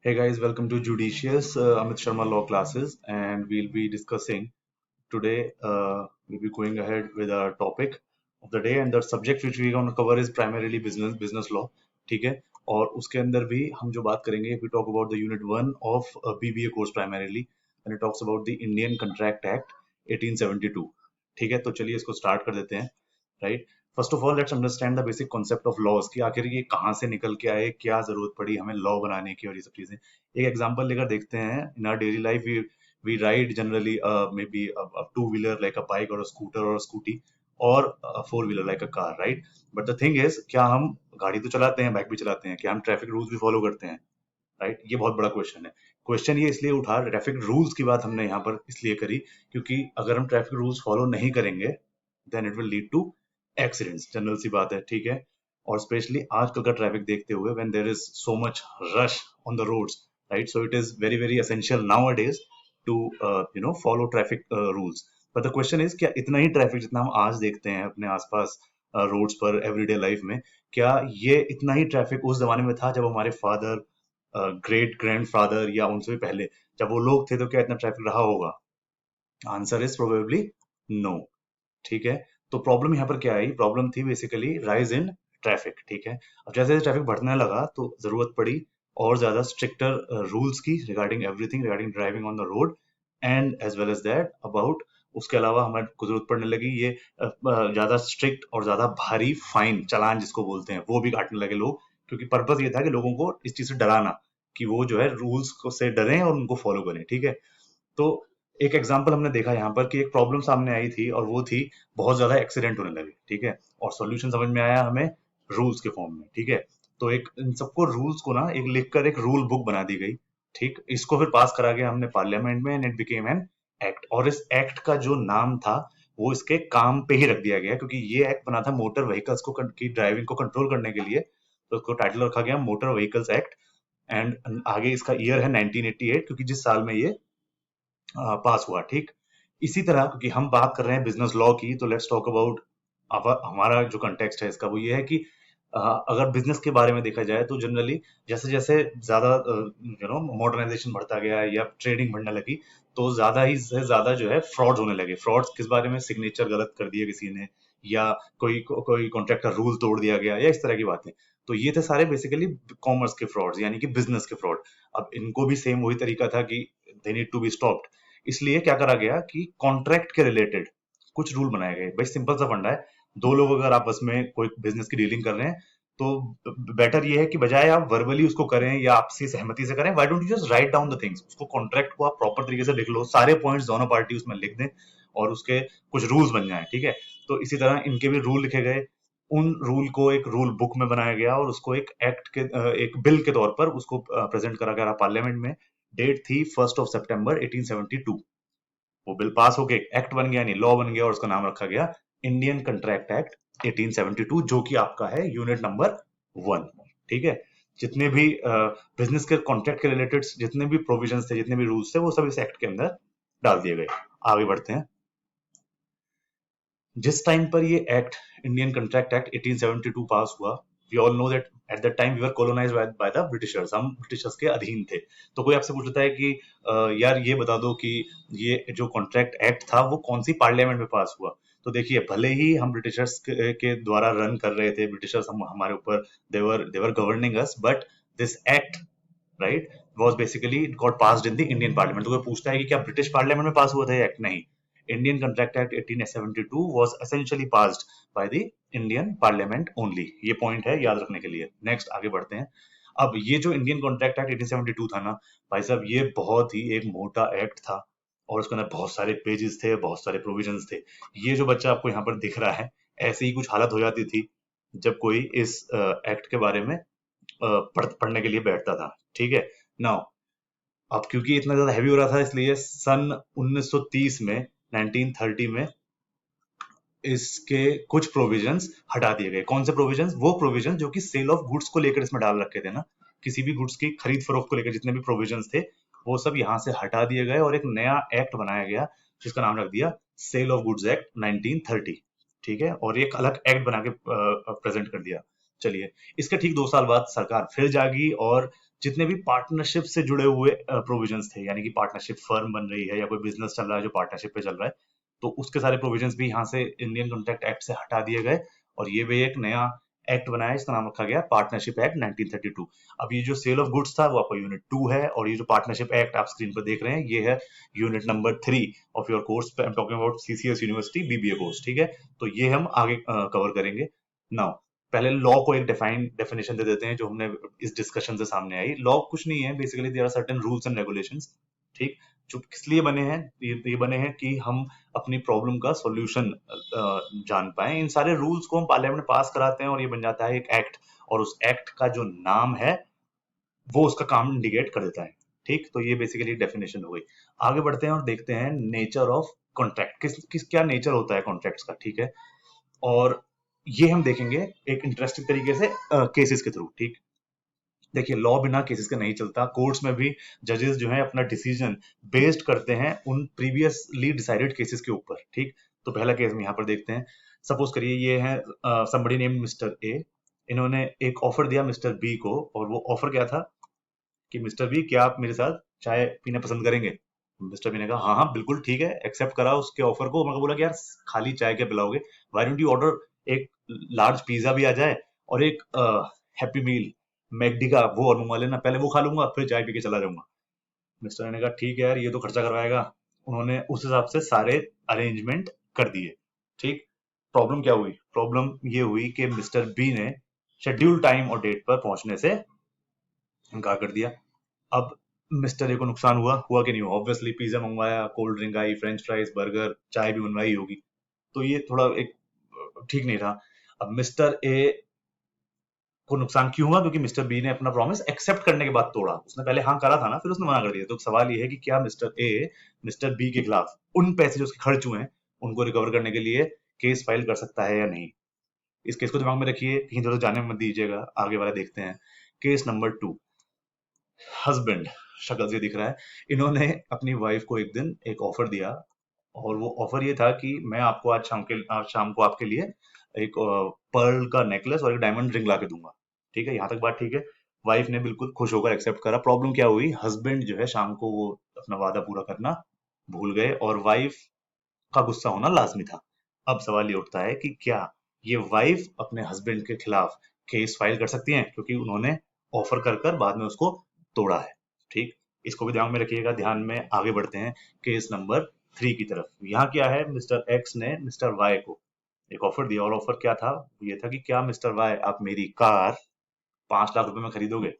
Hey guys, welcome to Judicious Amit Sharma Law Classes, and we'll be discussing today. We'll be going ahead with our topic of the day, and the subject which we're going to cover is primarily business law. ठीक है? और उसके अंदर भी हम जो बात करेंगे, we talk about the Unit 1 of BBA course primarily, and it talks about the Indian Contract Act 1872. ठीक है? तो चलिए इसको स्टार्ट कर देते हैं, right? First of all let's understand the basic concept of laws कि आखिर ये कहाँ से निकल के आए, क्या जरूरत पड़ी हमें लॉ बनाने की और ये सब चीजें। एक एग्जांपल लेकर देखते हैं। In our daily life we ride generally maybe a two wheeler like a bike और अ स्कूटर और स्कूटी और four wheeler like a car, right? But the thing is, क्या हम गाड़ी तो चलाते हैं, बाइक भी चलाते हैं, क्या हम ट्रैफिक रूल्स भी फॉलो करते हैं, राइट? ये बहुत बड़ा क्वेश्चन है। क्वेश्चन ये इसलिए उठा, ट्रैफिक रूल्स की बात हमने यहाँ पर इसलिए करी क्योंकि अगर हम ट्रैफिक रूल्स फॉलो नहीं करेंगे then it will lead to accidents. General सी बात है, ठीक है? और स्पेशली आजकल का ट्रैफिक देखते हुए when there is so much rush on the roads, right? So it is very very essential nowadays to follow traffic rules. But the question is, क्या इतना ही ट्रैफिक जितना हम आज देखते हैं अपने आसपास रोड्स पर एवरीडे लाइफ में, क्या ये इतना ही ट्रैफिक उस जमाने में था जब हमारे फादर, ग्रेट ग्रैंडफादर या उनसे भी पहले जब वो लोग थे, तो क्या इतना ट्रैफिक रहा होगा? Answer is probably no. ठीक है? तो प्रॉब्लम यहाँ पर क्या आई? प्रॉब्लम थी बेसिकली राइज इन ट्रैफिक, ठीक है? अब जैसे जैसे ट्रैफिक बढ़ने लगा तो जरूरत पड़ी और ज्यादा स्ट्रिक्टर रूल्स की regarding everything, regarding driving on the road and as well as that about. उसके अलावा हमें को जरूरत पड़ने लगी ये ज्यादा स्ट्रिक्ट और ज्यादा भारी फाइन, चालान जिसको बोलते हैं, वो भी काटने लगे लोग, क्योंकि पर्पस ये था कि लोगों को इस चीज से डराना, कि वो जो है रूल्स को से डरें और उनको फॉलो करें, ठीक है? तो एक एग्जांपल हमने देखा यहाँ पर कि एक प्रॉब्लम सामने आई थी और वो थी बहुत ज्यादा एक्सीडेंट होने लगे, ठीक है? और सॉल्यूशन समझ में आया हमें रूल्स के फॉर्म में, ठीक है? तो एक इन सबको रूल्स को ना एक लिखकर एक रूल बुक बना दी गई, ठीक? इसको फिर पास करा गया हमने पार्लियामेंट में and it became an act. और इस एक्ट का जो नाम था वो इसके काम पे ही रख दिया गया, क्योंकि ये एक्ट बना था मोटर व्हीकल्स को की ड्राइविंग को कंट्रोल करने के लिए, तो उसको टाइटल रखा गया मोटर व्हीकल्स एक्ट। एंड आगे इसका ईयर है 1988, क्योंकि जिस साल में ये पास हुआ, ठीक? इसी तरह क्योंकि हम बात कर रहे हैं बिजनेस लॉ की, तो लेट्स टॉक अबाउट हमारा जो कंटेक्स्ट है इसका वो ये है कि अगर बिजनेस के बारे में देखा जाए तो जनरली जैसे जैसे ज्यादा मॉडर्नाइजेशन बढ़ता गया है या ट्रेडिंग बढ़ने लगी, तो ज्यादा ही से ज्यादा जो है फ्रॉड्स होने लगे। फ्रॉड्स किस बारे में? सिग्नेचर गलत कर दिया किसी ने, या कोई कॉन्ट्रैक्ट का रूल तोड़ दिया गया, या इस तरह की बातें। तो ये थे सारे बेसिकली कॉमर्स के फ्रॉड्स, यानी कि बिजनेस के फ्रॉड। अब इनको भी सेम वही तरीका था कि they need to be stopped. इसलिए क्या करा गया कि कॉन्ट्रैक्ट के रिलेटेड कुछ रूल बनाए गए। भाई सिंपल सा फंडा है, दो लोग अगर आपस में कोई बिजनेस की डीलिंग कर रहे हैं, तो बेटर ये है कि बजाय आप वर्बली उसको करें या आपसी सहमति से करें, why don't you just write down the things? उसको कॉन्ट्रैक्ट को आप प्रॉपर तरीके से लिख लो, सारे पॉइंट्स दोनों पार्टी उसमें लिख दें और उसके कुछ रूल्स बन जाएं, ठीक है? तो इसी तरह इनके भी रूल लिखे गए। उन रूल को एक रूल बुक में बनाया गया और उसको एक एक्ट के एक बिल के तौर पर उसको प्रेजेंट करा गया पार्लियामेंट में। डेट थी 1 सितंबर 1872। वो बिल पास होके एक एक्ट बन गया, यानी लॉ बन गया, और उसका नाम रखा गया इंडियन कंट्रैक्ट एक्ट 1872, जो कि आपका है यूनिट नंबर 1, ठीक है? जितने भी बिजनेस के कॉन्ट्रैक्ट के रिलेटेड जितने भी प्रोविजंस थे, जितने भी रूल्स थे, वो सब इस एक्ट के अंदर डाल दिए गए। आगे बढ़ते हैं। जिस टाइम पर ये act, Indian contract act 1872 pass हुआ, we all know that at that time we were colonised by the Britishers. हम ब्रिटिशर्स के अधीन थे। तो कोई आपसे पूछता है कि यार ये बता दो कि ये जो कॉन्ट्रैक्ट एक्ट था वो कौन सी पार्लियामेंट में पास हुआ? तो देखिए, भले ही हम ब्रिटिशर्स के द्वारा रन कर रहे थे, ब्रिटिशर्स हमारे ऊपर they were governing us, but this act, right, was basically got passed in the Indian parliament. तो कोई पूछता है कि क्या ब्रिटिश पार्लियामेंट में पास हुआ था ये एक्ट? नहीं। Indian contract act 1872 was essentially passed by the Indian parliament only. ये पॉइंट है याद रखने के लिए। नेक्स्ट आगे बढ़ते हैं। अब ये जो इंडियन कॉन्ट्रैक्ट एक्ट 1872 था ना, भाई साहब, ये बहुत ही एक मोटा एक्ट था और उसके अंदर बहुत सारे पेजेस थे, बहुत सारे प्रोविजंस थे। ये जो बच्चा आपको यहाँ पर दिख रहा है, ऐसी ही कुछ हालत हो जाती थी जब कोई इस एक्ट के बारे में पढ़ने के लिए बैठता था, ठीक है? नाउ, अब क्योंकि इतना ज्यादा हैवी हो रहा था, इसलिए सन 1930 में, 1930 में इसके कुछ प्रोविजंस हटा दिए गए। कौन से प्रोविजंस? वो प्रोविजंस जो कि सेल ऑफ गुड्स को लेकर इसमें डाल रखे थे ना, किसी भी गुड्स की खरीद फरोख्त को लेकर जितने भी प्रोविजंस थे, वो सब यहाँ से हटा दिए गए और एक नया एक्ट बनाया गया जिसका नाम रख दिया सेल ऑफ गुड्स एक्ट 1930, ठीक है? और एक अलग एक्ट बना के प्रेजेंट कर दिया। चलिए, इसके ठीक 2 साल बाद सरकार फिर जागी और जितने भी पार्टनरशिप से जुड़े हुए प्रोविजंस थे, यानी कि पार्टनरशिप फर्म बन रही है या कोई बिजनेस चल रहा है जो पार्टनरशिप पे चल रहा है, तो उसके सारे प्रोविजंस भी यहाँ से इंडियन कॉन्ट्रैक्ट एक्ट से हटा दिए गए और ये भी एक नया एक्ट बनाया, इसका नाम रखा गया पार्टनरशिप एक्ट 1932। अब ये जो सेल ऑफ गुड्स था वो आपका यूनिट 2 है, और ये जो पार्टनरशिप एक्ट आप स्क्रीन पर देख रहे हैं ये है unit number 3 of your course. I am talking about CCS university BBA course, ठीक है। तो ये हम आगे कवर करेंगे। नाउ पहले लॉ को एक डेफिनेशन दे देते हैं जो हमने इस डिस्कशन से सामने आई। लॉ कुछ नहीं है, basically there are certain rules and regulations, ठीक, जो किस लिए बने हैं, ये बने हैं कि हम अपनी प्रॉब्लम का सॉल्यूशन जान पाए। इन सारे रूल्स को हम पार्लियामेंट में पास कराते हैं और ये बन जाता है एक एक्ट, और उस एक्ट का जो नाम है वो उसका काम इंडिकेट कर देता है, ठीक। तो ये बेसिकली डेफिनेशन हो गई। आगे बढ़ते हैं और देखते हैं नेचर ऑफ कॉन्ट्रैक्ट, किस क्या नेचर होता है कॉन्ट्रैक्ट्स का, ठीक है। और ये हम देखेंगे एक इंटरेस्टिंग तरीके से केसेस के थ्रू, ठीक। देखिए लॉ बिना केसेस के नहीं चलता। कोर्ट्स में भी जजेस जो है अपना डिसीजन बेस्ड करते हैं उन प्रीवियसली डिसाइडेड केसेस के ऊपर, ठीक। तो पहला केस हम यहाँ पर देखते हैं। सपोज करिए ये है समबडी नेम मिस्टर ए, इन्होंने एक ऑफर दिया मिस्टर बी को, और वो ऑफर क्या था कि मिस्टर बी क्या आप मेरे साथ चाय पीना पसंद करेंगे। मिस्टर बी ने कहा हाँ हाँ बिल्कुल ठीक है, एक्सेप्ट करा उसके ऑफर को। उन्होंने बोला कि यार खाली चाय क्या पिलाओगे, व्हाई डोंट यू ऑर्डर एक लार्ज पिज्जा भी आ जाए और एक हैप्पी मील मैकडी का वो और मंगवा लेना, पहले वो खा लूंगा फिर चाय पी के चला जाऊंगा। मिस्टर ने कहा ठीक है यार ये तो खर्चा करवाएगा। उन्होंने उस हिसाब से सारे अरेंजमेंट कर दिए, ठीक। प्रॉब्लम क्या हुई, प्रॉब्लम ये हुई कि मिस्टर बी ने शेड्यूल टाइम और डेट पर पहुंचने से इनकार कर दिया। अब मिस्टर ए को नुकसान हुआ, हुआ कि नहीं हुआ, ऑब्वियसली पिज्जा मंगवाया, cold drink I, French fries, burger, चाय भी बनवाई होगी, तो ये थोड़ा एक ठीक नहीं रहा। अब मिस्टर ए को नुकसान क्यों हुआ, क्योंकि मिस्टर बी ने अपना प्रॉमिस एक्सेप्ट करने के बाद तोड़ा। उसने पहले हाँ करा था ना, फिर उसने मना कर दिया। तो सवाल ये है कि क्या मिस्टर ए मिस्टर बी के खिलाफ उन पैसे जो उसके खर्च हुए हैं उनको रिकवर करने के लिए केस फाइल कर सकता है या नहीं। इस केस को दिमाग में रखिए, कहीं इधर जाने मत दीजिएगा। आगे वाला देखते हैं। केस नंबर 2, हस्बैंड, शक्ल से दिख रहा है, इन्होंने अपनी वाइफ को एक दिन एक ऑफर दिया, और वो ऑफर ये था कि मैं आपको आज शाम को आपके लिए एक पर्ल का नेकलेस और एक डायमंड रिंग ला के दूंगा, ठीक है। यहाँ तक बात ठीक है। वाइफ ने बिल्कुल खुश होकर एक्सेप्ट करा। प्रॉब्लम क्या हुई, हस्बैंड जो है शाम को वो अपना वादा पूरा करना भूल गए, और वाइफ का गुस्सा होना लाजमी था। अब सवाल ये उठता है कि क्या ये वाइफ अपने हस्बैंड के खिलाफ केस फाइल कर सकती हैं, क्योंकि उन्होंने ऑफर कर कर बाद में उसको तोड़ा है, ठीक। इसको भी ध्यान में रखिएगा। ध्यान में आगे बढ़ते हैं केस नंबर 3 की तरफ। यहाँ क्या है, मिस्टर एक्स ने मिस्टर वाई को एक ऑफर दिया, और ऑफर क्या था, ये था कि क्या मिस्टर वाई आप मेरी कार 5 लाख रुपए में खरीदोगे।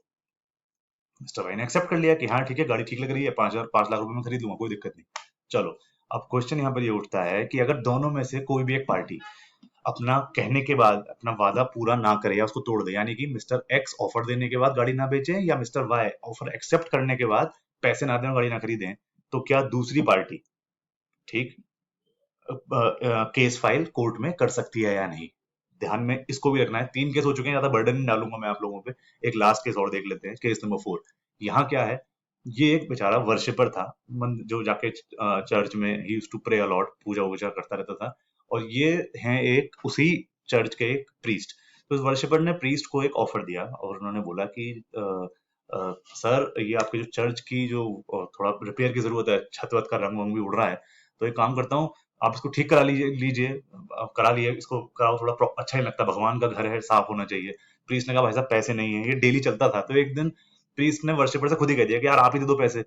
मिस्टर वाई ने एक्सेप्ट कर लिया कि हाँ ठीक है गाड़ी ठीक लग रही है, 5 लाख रुपए में खरीद लूंगा, कोई दिक्कत नहीं। चलो, अब क्वेश्चन यहाँ पर ये उठता है कि अगर दोनों में से कोई भी एक पार्टी अपना कहने के बाद अपना वादा पूरा ना करे या उसको तोड़ दे, यानी कि मिस्टर एक्स ऑफर देने के बाद गाड़ी ना बेचे या मिस्टर वाई ऑफर एक्सेप्ट करने के बाद पैसे ना दें और गाड़ी ना खरीदें, तो क्या दूसरी पार्टी, ठीक, केस फाइल कोर्ट में कर सकती है या नहीं। ध्यान में इसको भी रखना है। 3 केस हो चुके हैं, ज्यादा बर्डन नहीं डालूंगा मैं आप लोगों पे। एक लास्ट केस और देख लेते हैं, केस नंबर 4। यहाँ क्या है, ये एक बेचारा वर्शिपर था, जो जाके चर्च में ही used to pray a lot, पूजा वूजा करता रहता था, और ये हैं एक उसी चर्च के एक प्रीस्ट। तो इस वर्शिपर ने प्रीस्ट को एक ऑफर दिया, और उन्होंने बोला कि सर ये आपके जो चर्च की जो थोड़ा रिपेयर की जरूरत है, छत वत का रंग वंग भी उड़ रहा है, तो एक काम करता हूँ आप इसको ठीक करा लीजिए आप करा लिए, इसको कराओ, थोड़ा अच्छा ही लगता है, भगवान का घर है, साफ होना चाहिए। प्रीस्ट ने कहा भाई साहब पैसे नहीं है, ये डेली चलता था। तो एक दिन प्रीस्ट ने वर्शिपर से खुद ही कह दिया कि यार आप ही दे दो पैसे।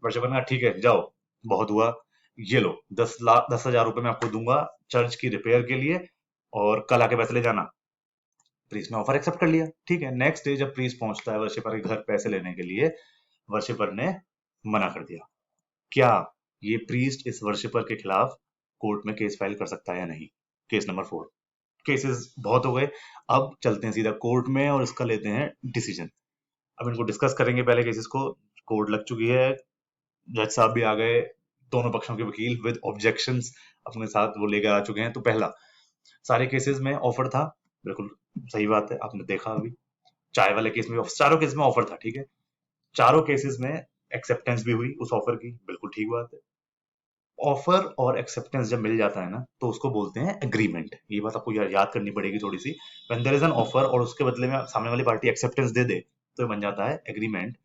वर्शिपर ने कहा ठीक है जाओ, बहुत हुआ, ये लो 10,000 रुपए मैं आपको दूंगा चर्च की रिपेयर के लिए, और कल आके पैसे ले जाना। प्रीस्ट ने ऑफर एक्सेप्ट कर लिया, ठीक है। नेक्स्ट डे जब प्रीस्ट पहुंचता है वर्शिपर के घर पैसे लेने के लिए, वर्शिपर ने मना कर दिया। क्या ये प्रीस्ट इस वर्शिपर के खिलाफ कोर्ट में केस फाइल कर सकता है या नहीं। Case number 4। केसेस बहुत हो गए, अब चलते हैं सीधा कोर्ट में और इसका लेते हैं डिसीजन। अब इनको डिस्कस करेंगे पहले केसेस को। कोर्ट लग चुकी है, जज साहब भी आ गए, दोनों पक्षों के वकील विद ऑब्जेक्शंस अपने साथ वो लेकर आ चुके हैं। तो पहला, सारे केसेस में ऑफर था, बिल्कुल सही बात है, आपने देखा अभी। चाय वाले केस में, चारों केस में ऑफर था, ठीक है। चारों केसेस में एक्सेप्टेंस भी हुई उस ऑफर की, बिल्कुल ठीक बात है। ऑफर और एक्सेप्टेंस जब मिल जाता है ना, तो उसको बोलते हैं एग्रीमेंट। ये बात आपको याद करनी पड़ेगी थोड़ी सी। When there is an offer और उसके बदले में सामने वाली पार्टी एक्सेप्टेंस दे दे, तो ये बन जाता है एग्रीमेंट,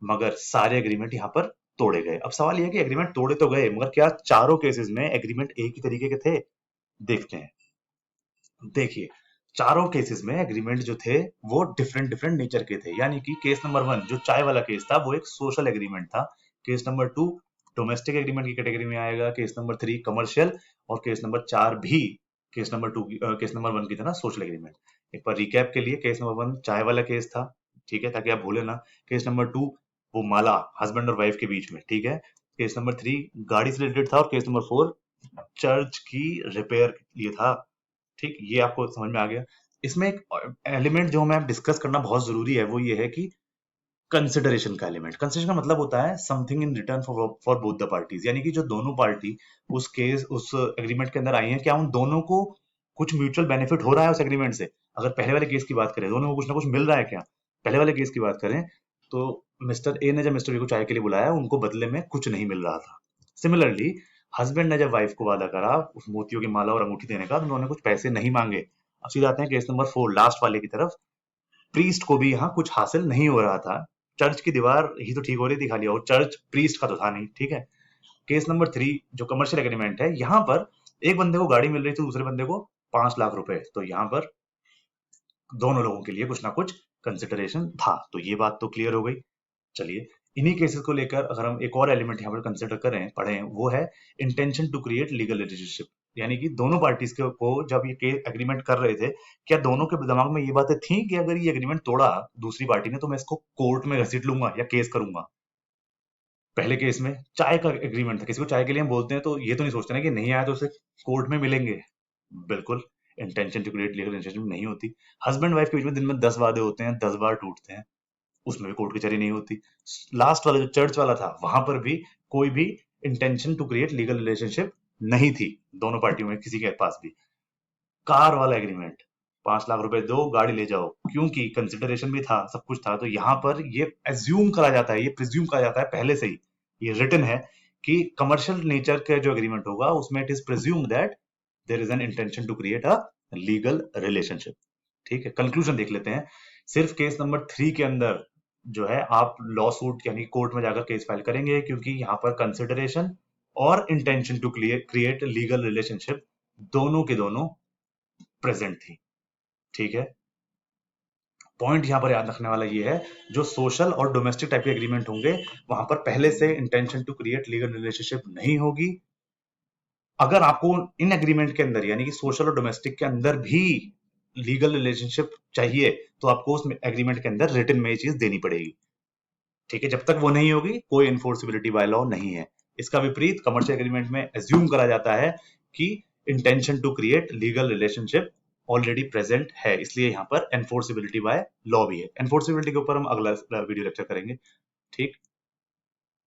मगर सारे एग्रीमेंट यहाँ पर तोड़े गए। अब सवाल यह है कि एग्रीमेंट तोड़े तो गए, मगर क्या चारों केसेस में एग्रीमेंट एक ही तरीके के थे? देखते हैं। देखिए, चारों केसेस में एग्रीमेंट जो थे वो डिफरेंट डिफरेंट नेचर के थे। यानी कि केस नंबर 1 जो चाय वाला केस था वो एक सोशल एग्रीमेंट था, केस नंबर 2 डोमेस्टिक एग्रीमेंट की कैटेगरी में आएगा, केस नंबर 3 कमर्शियल, और केस नंबर 4 भी केस नंबर 2 केस नंबर 1 की तरह सोशल एग्रीमेंट। एक बार रिकैप के लिए, केस नंबर 1 चाय वाला केस था, ठीक है, ताकि आप भूले ना। केस नंबर 2 वो माला हस्बैंड और वाइफ के बीच में, ठीक है। केस नंबर 3 गाड़ी से रिलेटेड था, और केस नंबर 4 चर्च की रिपेयर के लिए था। ठीक, ये आपको समझ में आ गया। इसमें एक एलिमेंट जो हमें डिस्कस करना बहुत जरूरी है, वो ये है कि कंसिडरेशन का एलिमेंट। कंसिडरेशन का मतलब होता है something in return for both the parties, यानी कि जो दोनों पार्टी उस एग्रीमेंट के अंदर आई हैं, क्या उन दोनों को कुछ म्यूचुअल बेनिफिट हो रहा है उस एग्रीमेंट से। अगर पहले वाले केस की बात करें, दोनों को कुछ ना कुछ मिल रहा है क्या? पहले वाले केस की बात करें तो मिस्टर ए ने जब मिस्टर बी को चाय के लिए बुलाया, उनको बदले में कुछ नहीं मिल रहा था। सिमिलरली हस्बैंड ने जब वाइफ को वादा करा उस मोतियों की माला और अंगूठी देने का, तो उन्होंने कुछ पैसे नहीं मांगे। अब सीधे आते हैं केस नंबर 4 लास्ट वाले की तरफ। प्रीस्ट को भी यहाँ कुछ हासिल नहीं हो रहा था, चर्च की दीवार ही तो ठीक हो रही थी खाली, और चर्च प्रीस्ट का तो था नहीं, ठीक है। केस नंबर 3 जो कमर्शियल एग्रीमेंट है, यहाँ पर एक बंदे को गाड़ी मिल रही थी, दूसरे बंदे को 5 लाख रुपए, तो यहाँ पर दोनों लोगों के लिए कुछ ना कुछ कंसिडरेशन था। तो ये बात तो क्लियर हो गई। चलिए, इन्हीं केसेस को लेकर अगर हम एक और एलिमेंट यहाँ पर कंसिडर करें, पढ़ें, वो है intention to create legal relationship. यानी कि दोनों पार्टीज को जब ये एग्रीमेंट कर रहे थे, क्या दोनों के दिमाग में ये बातें थी कि अगर ये एग्रीमेंट तोड़ा दूसरी पार्टी ने, तो मैं इसको कोर्ट में घसीट लूंगा या केस करूंगा। पहले केस में चाय का एग्रीमेंट था, किसी को चाय के लिए हम बोलते हैं तो ये तो नहीं सोचते ना कि नहीं आया तो उसे कोर्ट में मिलेंगे। बिल्कुल, intention to create legal relationship नहीं होती। हस्बैंड वाइफ के बीच में दिन में 10 वादे होते हैं, 10 बार टूटते हैं, उसमें भी कोर्ट कचहरी नहीं होती। लास्ट वाला जो चर्च वाला था, वहां पर भी कोई भी intention to create legal relationship नहीं थी दोनों पार्टियों में किसी के पास भी। कार वाला एग्रीमेंट, 5 लाख रुपए दो गाड़ी ले जाओ, क्योंकि कंसिडरेशन भी था, सब कुछ था, तो यहाँ पर ये एज्यूम करा जाता है, ये प्रिज्यूम करा जाता है पहले से ही, ये रिटन है कि कमर्शियल नेचर का जो एग्रीमेंट होगा उसमें it is presume that there is an intention to create a legal relationship. ठीक है, कंक्लूजन देख लेते हैं। सिर्फ केस नंबर 3 के अंदर जो है आप लॉ सूट यानी कोर्ट में जाकर केस फाइल करेंगे, क्योंकि यहाँ पर कंसिडरेशन और intention to create legal relationship दोनों के दोनों प्रेजेंट थी। ठीक है, पॉइंट यहाँ पर याद रखने वाला ये है, जो सोशल और डोमेस्टिक टाइप के एग्रीमेंट होंगे वहां पर पहले से intention to create legal relationship नहीं होगी। अगर आपको इन एग्रीमेंट के अंदर यानी कि सोशल और डोमेस्टिक के अंदर भी लीगल रिलेशनशिप चाहिए, तो आपको उस एग्रीमेंट के अंदर रिटन में ये चीज देनी पड़ेगी। ठीक है, जब तक वो नहीं होगी कोई इन्फोर्सिबिलिटी बाय लॉ नहीं है। इसका विपरीत कमर्शियल एग्रीमेंट में एज्यूम करा जाता है कि intention to create legal relationship already present है, इसलिए यहाँ पर एनफोर्सिबिलिटी बाय लॉ भी है। एनफोर्सिबिलिटी के ऊपर हम अगला वीडियो लेक्चर करेंगे। ठीक,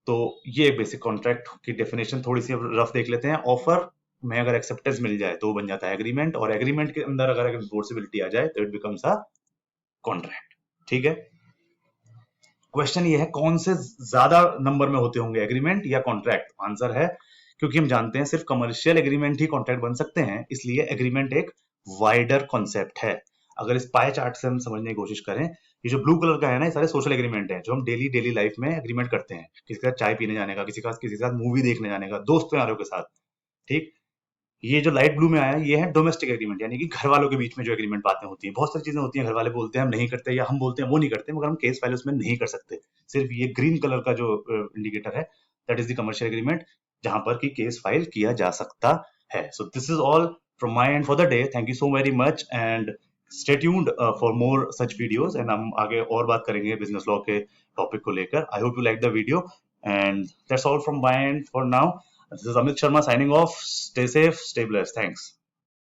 तो ये एक बेसिक कॉन्ट्रैक्ट की डेफिनेशन थोड़ी सी रफ देख लेते हैं। ऑफर में अगर एक्सेप्टेंस मिल जाए तो बन जाता है एग्रीमेंट, और एग्रीमेंट के अंदर अगर एनफोर्सिबिलिटी आ जाए तो इट बिकम्स अ कॉन्ट्रैक्ट। ठीक है, क्वेश्चन ये है कौन से ज्यादा नंबर में होते होंगे, एग्रीमेंट या कॉन्ट्रैक्ट? आंसर है, क्योंकि हम जानते हैं सिर्फ कमर्शियल एग्रीमेंट ही कॉन्ट्रैक्ट बन सकते हैं, इसलिए एग्रीमेंट एक वाइडर कॉन्सेप्ट है। अगर इस पाई चार्ट से हम समझने की कोशिश करें, ये जो ब्लू कलर का है ना, ये सारे सोशल एग्रीमेंट है जो हम डेली लाइफ में एग्रीमेंट करते हैं, किसी के साथ चाय पीने जाने का, किसी के साथ मूवी देखने जाने का, दोस्तों यारों के साथ। ठीक, ये जो लाइट ब्लू में आया ये है डोमेस्टिक एग्रीमेंट, यानी कि घर वालों के बीच में जो एग्रीमेंट बातें होती हैं। बहुत सारी चीजें होती हैं, घर वाले बोलते हैं हम नहीं करते, या हम बोलते हैं वो नहीं करते, मगर हम केस फाइल उसमें नहीं कर सकते। सिर्फ ये ग्रीन कलर का जो इंडिकेटर है, that is the commercial agreement, जहां पर की केस फाइल किया जा सकता है। So this is all from my and for the day. Thank you so very much and stay tuned for more such videos, and हम आगे और बात करेंगे बिजनेस लॉ के टॉपिक को लेकर। I hope you like the video and that's all from my and for now. This is Amit Sharma signing off. Stay safe, stay blessed. Thanks.